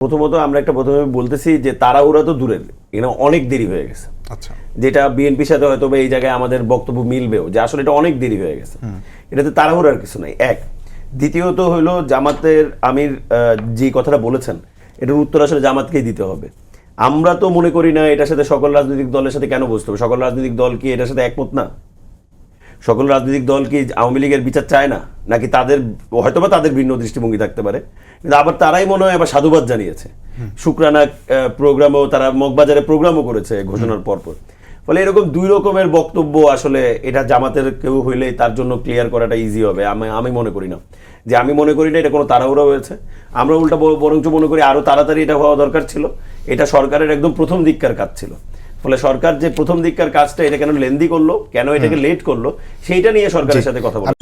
প্রথমত আমরা একটা প্রথমে বলতেছি যে তাড়াহুড়া তো দূরের, এখানে অনেক দেরি হয়ে গেছে। আচ্ছা, যেটা বিএনপির সাথে হয়তো এই জায়গায় আমাদের বক্তব্য মিলবেও যে আসলে এটা অনেক দেরি হয়ে গেছে, এটাতে তাড়াহুড়ার কিছু নাই। এক, দ্বিতীয়ত হলো জামাতের আমির যে কথাটা বলেছেন এটার উত্তর আসলে জামাতকেই দিতে হবে। আমরা তো মনে করি না এটার সাথে সকল রাজনৈতিক দলের সাথে কেন বসতে হবে। সকল রাজনৈতিক দল কি এটার সাথে একমত না? সকল রাজনৈতিক দল কি আওয়ামী লীগের বিচার চায় না? নাকি তাদের হয়তোবা তাদের ভিন্ন দৃষ্টিভঙ্গি থাকতে পারে, কিন্তু আবার তারাই মনে হয় আবার সাধুবাদ জানিয়েছে। শুক্রানা প্রোগ্রামও তারা মগবাজারে প্রোগ্রামও করেছে ঘোষণার পরপর। ফলে এরকম দুই রকমের বক্তব্য আসলে এটা জামাতের কেউ হইলে তার জন্য ক্লিয়ার করাটা ইজি হবে। আমি মনে করি না যে, আমি মনে করি না এটা কোনো তাড়াহুড়া হয়েছে। আমরা উল্টা বরঞ্চ মনে করি আরো তাড়াতাড়ি এটা হওয়া দরকার ছিল। এটা সরকারের একদম প্রথম দিককার কাজ ছিল। ফলে সরকার যে প্রথম দিককার কাজটা এটা কেন লেন্দি করলো, কেন এটাকে লেট করলো, সেইটা নিয়ে সরকারের সাথে কথা বলবো।